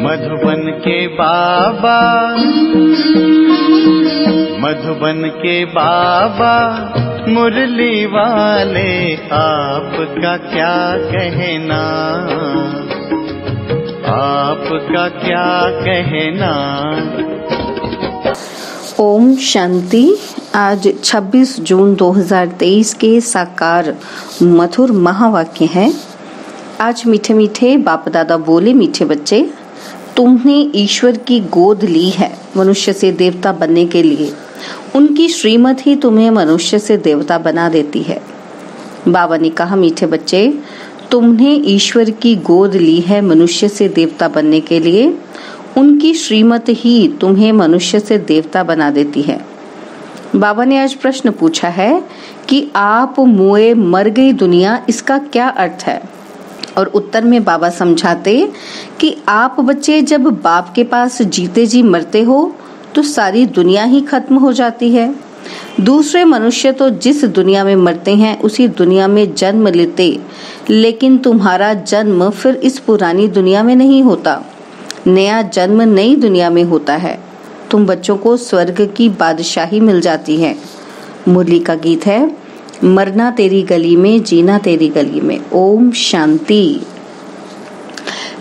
मधुबन के बाबा, मधुबन के बाबा मुरली वाले, आपका क्या कहना, आपका क्या कहना। ओम शांति। आज 26 जून 2023 के साकार मधुर महावाक्य है। आज मीठे मीठे बाप दादा बोले, मीठे बच्चे, तुमने ईश्वर की गोद ली है मनुष्य से देवता बनने के लिए। उनकी श्रीमत ही तुम्हें मनुष्य से देवता बना देती है। बाबा ने कहा, मीठे बच्चे, तुमने ईश्वर की गोद ली है मनुष्य से देवता बनने के लिए। उनकी श्रीमत ही तुम्हें मनुष्य से देवता बना देती है। बाबा ने आज प्रश्न पूछा है कि आप मुए मर गई दुनिया, इसका क्या अर्थ है? और उत्तर में बाबा समझाते कि आप बच्चे जब बाप के पास जीते जी मरते हो तो सारी दुनिया ही खत्म हो जाती है। दूसरे मनुष्य तो जिस दुनिया में मरते हैं उसी दुनिया में जन्म लेते, लेकिन तुम्हारा जन्म फिर इस पुरानी दुनिया में नहीं होता। नया जन्म नई दुनिया में होता है। तुम बच्चों को स्वर्ग की बादशाही मिल जाती है। मुरली का गीत है, मरना तेरी गली में, जीना तेरी गली में। ओम शांति।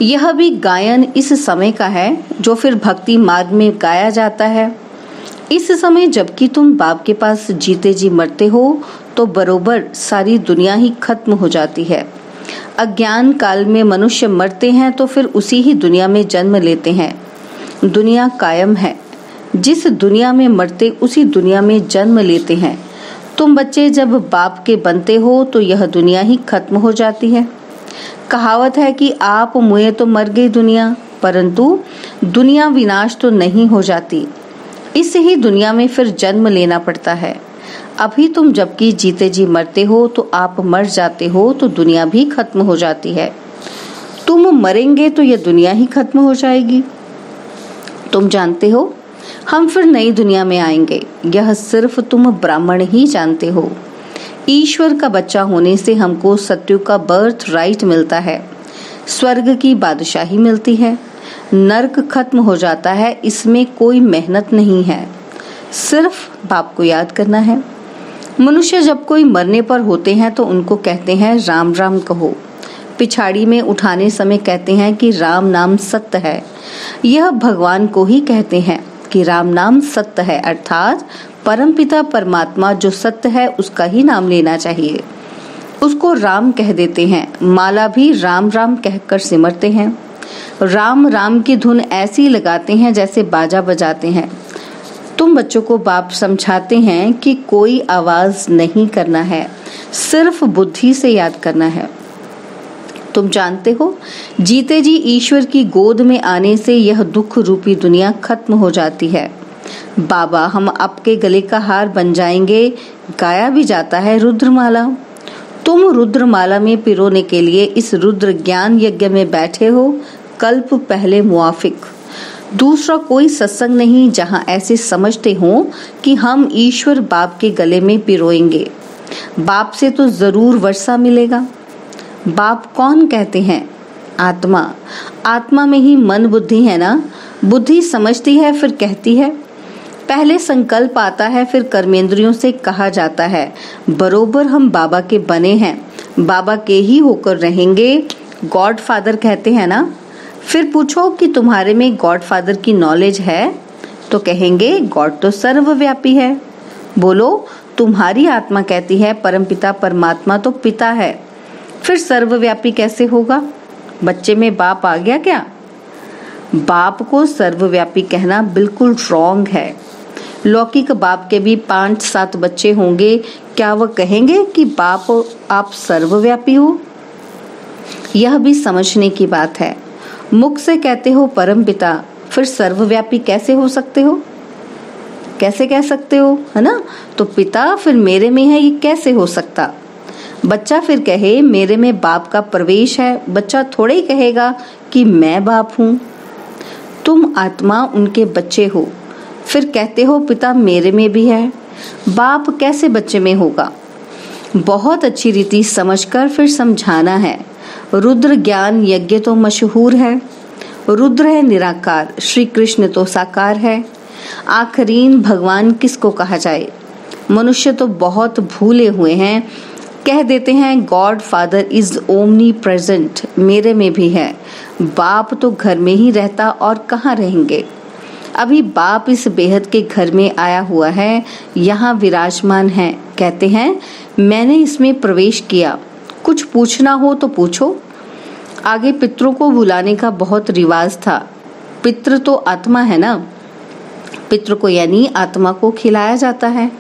यह भी गायन इस समय का है जो फिर भक्ति मार्ग में गाया जाता है। इस समय जबकि तुम बाप के पास जीते जी मरते हो तो बरोबर सारी दुनिया ही खत्म हो जाती है। अज्ञान काल में मनुष्य मरते हैं तो फिर उसी ही दुनिया में जन्म लेते हैं। दुनिया कायम है, जिस दुनिया में मरते उसी दुनिया में जन्म लेते हैं। तुम बच्चे जब बाप के बनते हो तो यह दुनिया ही खत्म हो जाती है। कहावत है कि आप मुए तो मर गई दुनिया, परंतु दुनिया विनाश तो नहीं हो जाती। इस ही दुनिया में फिर जन्म लेना पड़ता है। अभी तुम जबकि जीते जी मरते हो तो आप मर जाते हो तो दुनिया भी खत्म हो जाती है। तुम मरेंगे तो यह दुनिया ही खत्म हो जाएगी। तुम जानते हो हम फिर नई दुनिया में आएंगे, यह सिर्फ तुम ब्राह्मण ही जानते हो। ईश्वर का बच्चा होने से हमको सत्युग का बर्थ राइट मिलता है, स्वर्ग की बादशाही मिलती है, नर्क खत्म हो जाता है। इसमें कोई मेहनत नहीं है, सिर्फ बाप को याद करना है। मनुष्य जब कोई मरने पर होते हैं तो उनको कहते हैं राम राम कहो। पिछाड़ी में उठाने समय कहते हैं कि राम नाम सत्य है। यह भगवान को ही कहते हैं कि राम नाम सत्य है, अर्थात परमपिता परमात्मा जो सत्य है उसका ही नाम लेना चाहिए। उसको राम कह देते हैं। माला भी राम राम कहकर सिमरते हैं। राम राम की धुन ऐसी लगाते हैं जैसे बाजा बजाते हैं। तुम बच्चों को बाप समझाते हैं कि कोई आवाज नहीं करना है, सिर्फ बुद्धि से याद करना है। तुम जानते हो जीते जी ईश्वर की गोद में आने से यह दुख रूपी दुनिया खत्म हो जाती है। बाबा हम आपके गले का हार बन जाएंगे, गाया भी जाता है रुद्रमाला। तुम रुद्रमाला में पिरोने के लिए इस रुद्र ज्ञान यज्ञ में बैठे हो, कल्प पहले मुआफिक। दूसरा कोई सत्संग नहीं जहां ऐसे समझते हो कि हम ईश्वर बाप के गले में पिरोएंगे। बाप से तो जरूर वर्षा मिलेगा। बाप कौन कहते हैं? आत्मा। आत्मा में ही मन बुद्धि है ना। बुद्धि समझती है फिर कहती है। पहले संकल्प आता है फिर कर्मेंद्रियों से कहा जाता है। बरोबर हम बाबा के बने हैं, बाबा के ही होकर रहेंगे। गॉड फादर कहते हैं ना। फिर पूछो कि तुम्हारे में गॉड फादर की नॉलेज है तो कहेंगे गॉड तो सर्वव्यापी है। बोलो तुम्हारी आत्मा कहती है परमपिता परमात्मा तो पिता है, फिर सर्वव्यापी कैसे होगा? बच्चे में बाप आ गया क्या? बाप को सर्वव्यापी कहना बिल्कुल रॉन्ग है। लौकिक बाप के भी 5-7 बच्चे होंगे, क्या वह कहेंगे कि बाप आप सर्वव्यापी हो? यह भी समझने की बात है। मुख से कहते हो परम पिता, फिर सर्वव्यापी कैसे हो सकते हो? कैसे कह सकते हो, है ना? तो पिता फिर मेरे में है, ये कैसे हो सकता? बच्चा फिर कहे मेरे में बाप का प्रवेश है, बच्चा थोड़े ही कहेगा कि मैं बाप हूँ। तुम आत्मा उनके बच्चे हो, फिर कहते हो पिता मेरे में भी है, बाप कैसे बच्चे में होगा? बहुत अच्छी रीति समझकर फिर समझाना है। रुद्र ज्ञान यज्ञ तो मशहूर है, रुद्र है निराकार, श्री कृष्ण तो साकार है। आखरीन भगवान किसको कहा जाए? मनुष्य तो बहुत भूले हुए हैं, कह देते हैं God father is omni present, मेरे में भी है। बाप तो घर में ही रहता और कहाँ रहेंगे। अभी बाप इस बेहद के घर में आया हुआ है, यहाँ विराजमान है। कहते हैं मैंने इसमें प्रवेश किया, कुछ पूछना हो तो पूछो। आगे पितरों को बुलाने का बहुत रिवाज था। पितृ तो आत्मा है ना, पितृ को यानी आत्मा को खिलाया जाता है।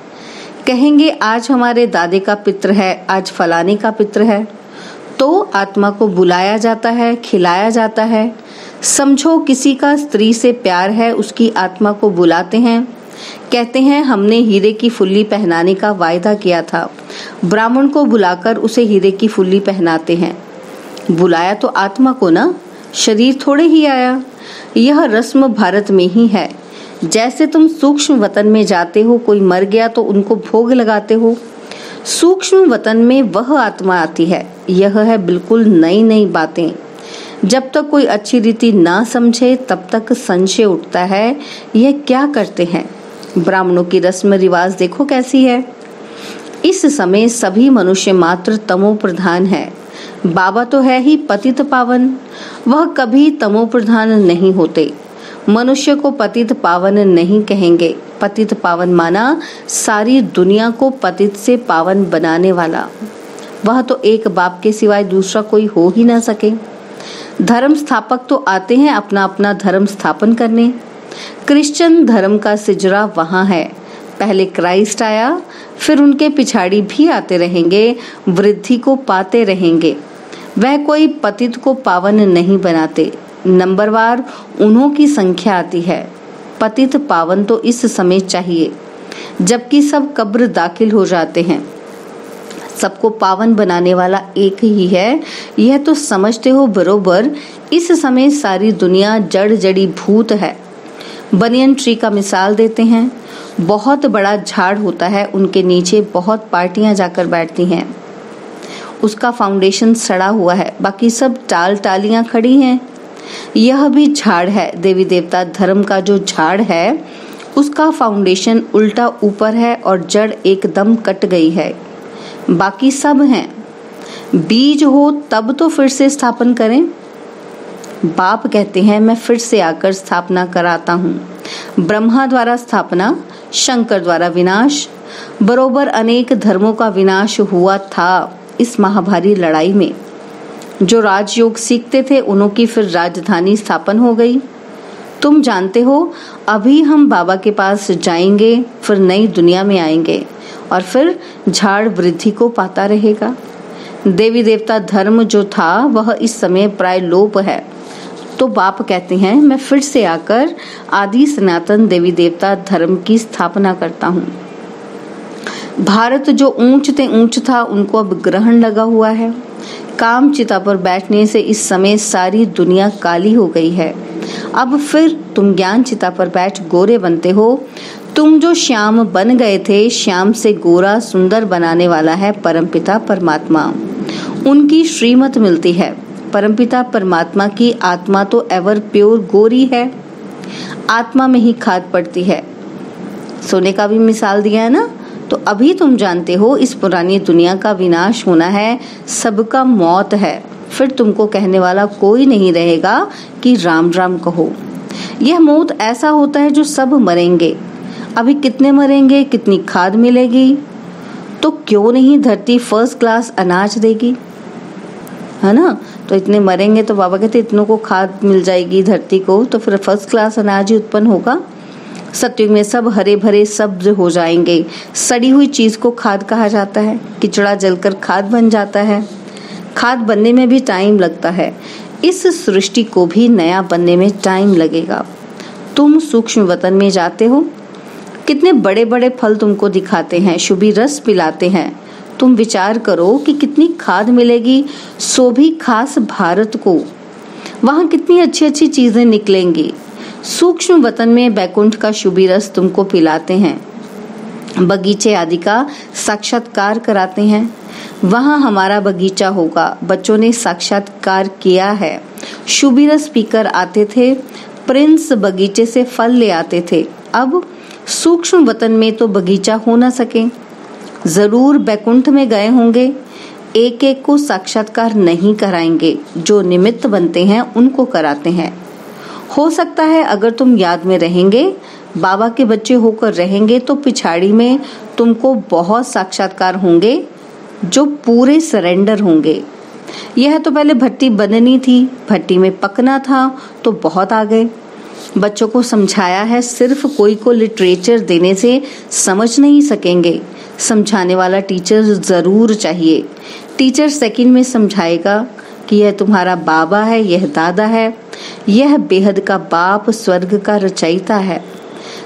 कहेंगे आज हमारे दादे का पितृ है, आज फलाने का पितृ है, तो आत्मा को बुलाया जाता है, खिलाया जाता है। समझो किसी का स्त्री से प्यार है, उसकी आत्मा को बुलाते हैं, कहते हैं हमने हीरे की फुल्ली पहनाने का वायदा किया था। ब्राह्मण को बुलाकर उसे हीरे की फुल्ली पहनाते हैं। बुलाया तो आत्मा को ना, शरीर थोड़े ही आया। यह रस्म भारत में ही है। जैसे तुम सूक्ष्म वतन में जाते हो, कोई मर गया तो उनको भोग लगाते हो, सूक्ष्म वतन में वह आत्मा आती है। यह है बिल्कुल नई नई बातें। जब तक कोई अच्छी रीति ना समझे तब तक संशय उठता है, यह क्या करते हैं। ब्राह्मणों की रस्म रिवाज देखो कैसी है। इस समय सभी मनुष्य मात्र तमो प्रधान है। बाबा तो है ही पतित पावन, वह कभी तमो प्रधान नहीं होते। मनुष्य को पतित पावन नहीं कहेंगे। पतित पावन माना सारी दुनिया को पतित से पावन बनाने वाला। वह तो एक बाप के सिवाय दूसरा कोई हो ही ना सके। धर्म स्थापक तो आते हैं अपना अपना धर्म स्थापन करने। क्रिश्चियन धर्म का सिजरा वहाँ है। पहले क्राइस्ट आया, फिर उनके पिछाड़ी भी आते रहेंगे, वृद्धि को पाते रहेंगे। वह कोई पतित को पावन नहीं बनाते, नंबरवार उन्हों की संख्या आती है। पतित पावन तो इस समय चाहिए, जबकि सब कब्र दाखिल हो जाते हैं। सबको पावन बनाने वाला एक ही है, यह तो समझते हो बरोबर। इस समय सारी दुनिया जड़ जड़ी भूत है। बनियन ट्री का मिसाल देते हैं। बहुत बड़ा झाड़ होता है, उनके नीचे बहुत पार्टियां जाकर बैठती हैं। उसका फाउंडेशन सड़ा हुआ है, बाकी सब टाल टालियां खड़ी हैं। यह भी झाड़ है। देवी देवता धर्म का जो झाड़ है, उसका फाउंडेशन उल्टा ऊपर है और जड़ एकदम कट गई है। बाकी सब हैं। बीज हो तब तो फिर से स्थापन करें। बाप कहते हैं मैं फिर से आकर स्थापना कराता हूँ। ब्रह्मा द्वारा स्थापना, शंकर द्वारा विनाश। बरोबर अनेक धर्मों का विनाश हुआ था इस महाभारी लड़ाई में। जो राजयोग सीखते थे उन्हों की फिर राजधानी स्थापन हो गई। तुम जानते हो अभी हम बाबा के पास जाएंगे, फिर नई दुनिया में आएंगे और फिर झाड़ वृद्धि को पाता रहेगा। देवी देवता धर्म जो था वह इस समय प्राय लोप है। तो बाप कहते हैं मैं फिर से आकर आदि सनातन देवी देवता धर्म की स्थापना करता हूँ। भारत जो ऊंच ते ऊंच था, उनको अब ग्रहण लगा हुआ है। काम चिता पर बैठने से इस समय सारी दुनिया काली हो गई है। अब फिर तुम ज्ञान चिता पर बैठ गोरे बनते हो। तुम जो श्याम बन गए थे, श्याम से गोरा सुंदर बनाने वाला है परमपिता परमात्मा। उनकी श्रीमत मिलती है। परमपिता परमात्मा की आत्मा तो एवर प्योर गोरी है। आत्मा में ही खाद पड़ती है। सोने का भी मिसाल दिया है ना। तो अभी तुम जानते हो इस पुरानी दुनिया का विनाश होना है, सबका मौत है। फिर तुमको कहने वाला कोई नहीं रहेगा कि राम राम कहो। यह मौत ऐसा होता है जो सब मरेंगे। अभी कितने मरेंगे, कितनी खाद मिलेगी, तो क्यों नहीं धरती फर्स्ट क्लास अनाज देगी, है ना। तो इतने मरेंगे तो बाबा कहते इतनों को खाद मिल जाएगी धरती को, तो फिर फर्स्ट क्लास अनाज ही उत्पन्न होगा। सतयुग में सब हरे भरे सब्ज हो जाएंगे। सड़ी हुई चीज को खाद कहा जाता है। किचड़ा जलकर खाद बन जाता है। खाद बनने में भी टाइम लगता है। इस सृष्टि को भी नया बनने में टाइम लगेगा। तुम सूक्ष्म वतन में जाते हो, कितने बड़े बड़े फल तुमको दिखाते हैं, शुभी रस पिलाते हैं। तुम विचार करो कि कितनी खाद मिलेगी, सो भी खास भारत को। वहाँ कितनी अच्छी अच्छी चीजें निकलेंगी। सूक्ष्म वतन में बैकुंठ का शुभी रस तुमको पिलाते हैं। बगीचे आदि का साक्षात्कार कराते हैं। वहाँ हमारा बगीचा होगा। बच्चों ने साक्षात्कार किया है। शुभिरस पीकर आते थे, प्रिंस बगीचे से फल ले आते थे। अब सूक्ष्म वतन में तो बगीचा हो न सके। जरूर बैकुंठ में गए होंगे। एक एक को साक्षात्कार नहीं कराएंगे, जो निमित्त बनते हैं उनको कराते हैं। हो सकता है अगर तुम याद में रहेंगे, बाबा के बच्चे होकर रहेंगे, तो पिछाड़ी में तुमको बहुत साक्षात्कार होंगे जो पूरे सरेंडर होंगे। यह तो पहले भट्टी बननी थी, भट्टी में पकना था तो बहुत आ गए। बच्चों को समझाया है, सिर्फ कोई को लिटरेचर देने से समझ नहीं सकेंगे। समझाने वाला टीचर जरूर चाहिए। टीचर सेकंड में समझाएगा कि यह तुम्हारा बाबा है, यह दादा है, यह बेहद का बाप, स्वर्ग का रचयिता है।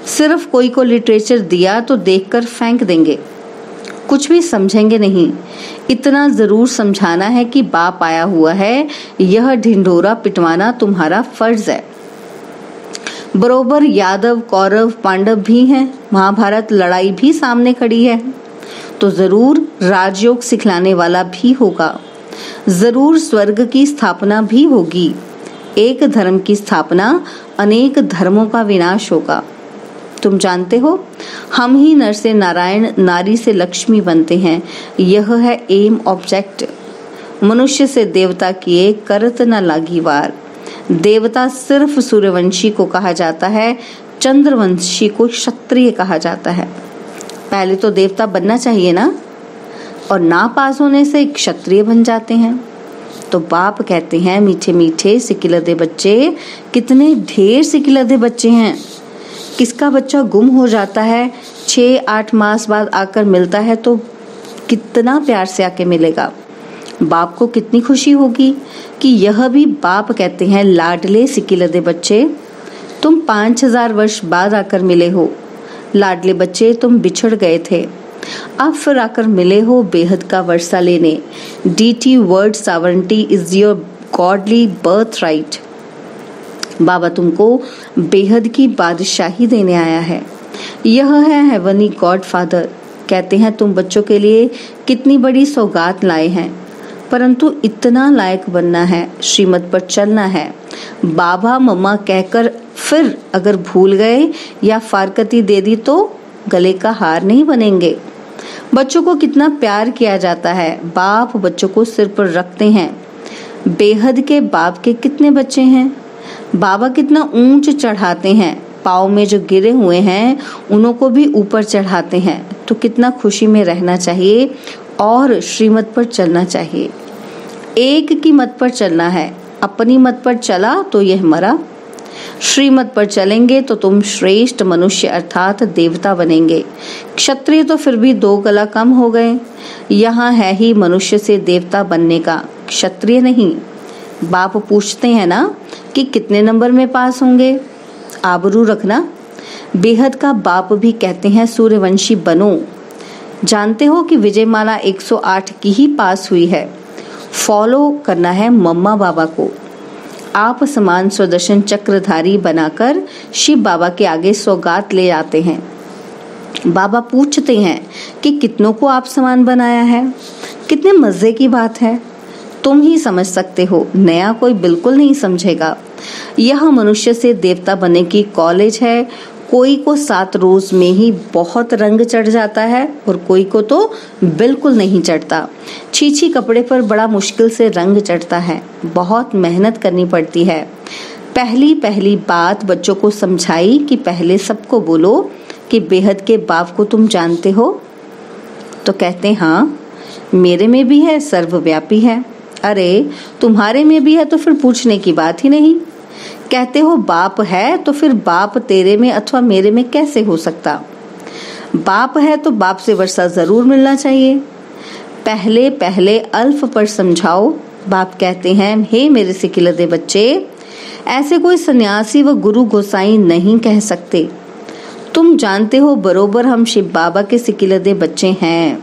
सिर्फ कोई को लिटरेचर दिया तो देखकर फेंक देंगे, कुछ भी समझेंगे नहीं। इतना जरूर समझाना है कि बाप आया हुआ है, यह ढिंढोरा पिटवाना तुम्हारा फर्ज है। बरोबर यादव, कौरव, पांडव भी हैं, महाभारत लड़ाई भी सामने खड़ी है, तो जरूर राजयोग सिखलाने वाला भी होगा। जरूर स्वर्ग की स्थापना भी होगी। एक धर्म की स्थापना अनेक धर्मों का विनाश होगा। तुम जानते हो, हम ही नर से नारायण, नारी से लक्ष्मी बनते हैं। यह है एम ऑब्जेक्ट। मनुष्य से देवता किए, करत न लागी वार। देवता सिर्फ सूर्यवंशी को कहा जाता है, चंद्रवंशी को क्षत्रिय कहा जाता है। पहले तो देवता बनना चाहिए ना, और ना पास होने से क्षत्रिय बन जाते हैं। तो बाप कहते हैं, मीठे मीठे सिकिलदे बच्चे, कितने ढेर सिकिलदे बच्चे हैं। किसका बच्चा गुम हो जाता है, 6-8 मास बाद आकर मिलता है तो कितना प्यार से आके मिलेगा। बाप को कितनी खुशी होगी कि यह भी बाप कहते हैं, लाडले सिकिलदे बच्चे, तुम 5000 वर्ष बाद आकर मिले हो। लाडले बच्चे, तुम बिछड़ गए थे, अब फिर आकर मिले हो बेहद का वर्षा लेने। Deity world sovereignty is your godly birth right. बाबा तुमको बेहद की बादशाही देने आया है। यह है हेवनली गॉड फादर। कहते हैं तुम बच्चों के लिए कितनी बड़ी सौगात लाए हैं, परंतु इतना लायक बनना है, श्रीमत पर चलना है। बाबा मम्मा कहकर फिर अगर भूल गए या फारकती दे दी तो गले का हार नहीं बनेंगे। बच्चों को कितना प्यार किया जाता है, बाप बच्चों को सिर पर रखते हैं। बेहद के बाप के कितने बच्चे हैं, बाबा कितना ऊंच चढ़ाते हैं। पाँव में जो गिरे हुए हैं उन्हों को भी ऊपर चढ़ाते हैं। तो कितना खुशी में रहना चाहिए और श्रीमत पर चलना चाहिए। एक की मत पर चलना है, अपनी मत पर चला तो यह मरा। श्रीमत पर चलेंगे तो तुम श्रेष्ठ मनुष्य अर्थात देवता बनेंगे। क्षत्रिय तो फिर भी 2 गला कम हो गए। यहाँ है ही मनुष्य से देवता बनने का, क्षत्रिय नहीं। बाप पूछते हैं ना कि कितने नंबर में पास होंगे, आबरू रखना। बेहद का बाप भी कहते हैं सूर्यवंशी बनो। जानते हो कि विजयमाला 108 की ही पास हुई है। फॉलो करना है मम्मा बाबा को। आप समान सुदर्शन चक्रधारी बनाकर शिव बाबा के आगे सौगात ले आते हैं। बाबा पूछते हैं कि कितनों को आप समान बनाया है। कितने मजे की बात है, तुम ही समझ सकते हो, नया कोई बिल्कुल नहीं समझेगा। यह मनुष्य से देवता बनने की कॉलेज है। कोई को 7 रोज में ही बहुत रंग चढ़ जाता है और कोई को तो बिल्कुल नहीं चढ़ता। छीछी कपड़े पर बड़ा मुश्किल से रंग चढ़ता है, बहुत मेहनत करनी पड़ती है। पहली बात बच्चों को समझाई कि पहले सबको बोलो कि बेहद के बाप को तुम जानते हो। तो कहते हैं हाँ, मेरे में भी है, सर्वव्यापी है। अरे तुम्हारे में भी है तो फिर पूछने की बात ही नहीं। कहते हो बाप है तो फिर बाप तेरे में अथवा मेरे में कैसे हो सकता। बाप है तो बाप से वर्षा जरूर मिलना चाहिए। पहले अल्फ पर समझाओ। बाप कहते हैं, हे मेरे सिकिलदे बच्चे, ऐसे कोई सन्यासी व गुरु गोसाई नहीं कह सकते। तुम जानते हो बरोबर हम शिव बाबा के सिकिलदे बच्चे हैं।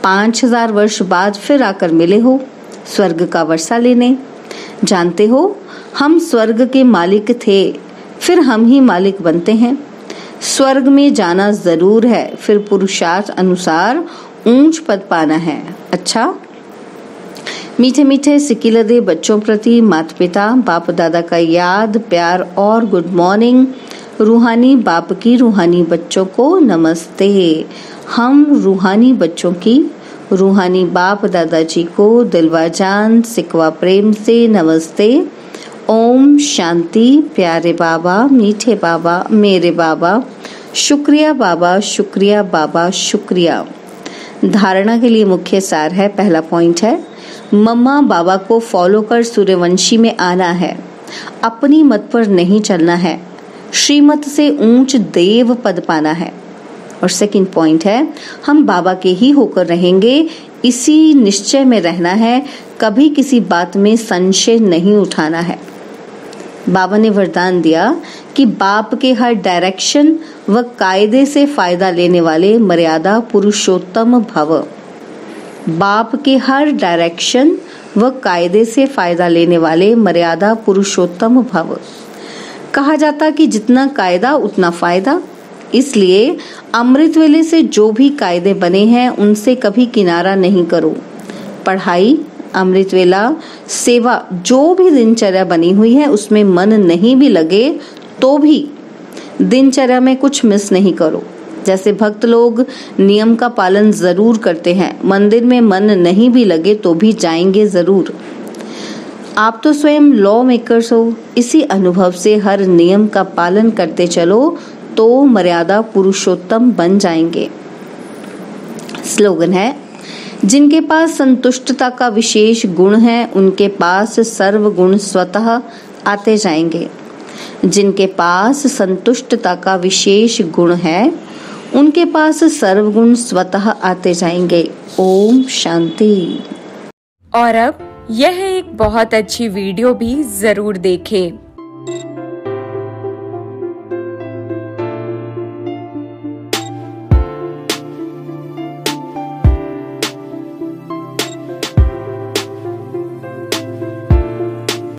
5000 वर्ष बाद फिर आकर मिले हो स्वर्ग का वर्षा लेने। जानते हो हम स्वर्ग के मालिक थे, फिर हम ही मालिक बनते हैं। स्वर्ग में जाना जरूर है, फिर पुरुषार्थ अनुसार ऊंच पद पाना है। अच्छा, मीठे मीठे सिकिलदे बच्चों प्रति माता पिता बाप दादा का याद प्यार और गुड मॉर्निंग। रूहानी बाप की रूहानी बच्चों को नमस्ते। हम रूहानी बच्चों की रूहानी बाप दादाजी को दिलवा जान सिकवा प्रेम से नमस्ते। ओम शांति। प्यारे बाबा, मीठे बाबा, मेरे बाबा, शुक्रिया बाबा, शुक्रिया बाबा, शुक्रिया। धारणा के लिए मुख्य सार है, पहला पॉइंट है, मम्मा बाबा को फॉलो कर सूर्यवंशी में आना है, अपनी मत पर नहीं चलना है, श्रीमत से ऊंच देव पद पाना है। और सेकंड पॉइंट है, हम बाबा के ही होकर रहेंगे, इसी निश्चय में रहना है, कभी किसी बात में संशय नहीं उठाना है। बाबा ने वरदान दिया कि बाप के हर डायरेक्शन व कायदे से फायदा लेने वाले मर्यादा पुरुषोत्तम भव। बाप के हर डायरेक्शन व कायदे से फायदा लेने वाले मर्यादा पुरुषोत्तम भव। कहा जाता कि जितना कायदा उतना फायदा, इसलिए अमृत वेले से जो भी कायदे बने हैं उनसे कभी किनारा नहीं करो। पढ़ाई, अमृत वेला, सेवा, जो भी दिनचर्या बनी हुई है उसमें मन नहीं भी लगे तो भी दिनचर्या में कुछ मिस नहीं करो। जैसे भक्त लोग नियम का पालन जरूर करते हैं, मंदिर में मन नहीं भी लगे तो भी जाएंगे जरूर। आप तो स्वयं लॉ मेकर्स हो, इसी अनुभव से हर नियम का पालन करते चलो तो मर्यादा पुरुषोत्तम बन जाएंगे। स्लोगन है, जिनके पास संतुष्टता का विशेष गुण है उनके पास सर्व गुण स्वतः आते जाएंगे। जिनके पास संतुष्टता का विशेष गुण है उनके पास सर्व गुण स्वतः आते जाएंगे। ओम शांति। और अब यह एक बहुत अच्छी वीडियो भी जरूर देखें।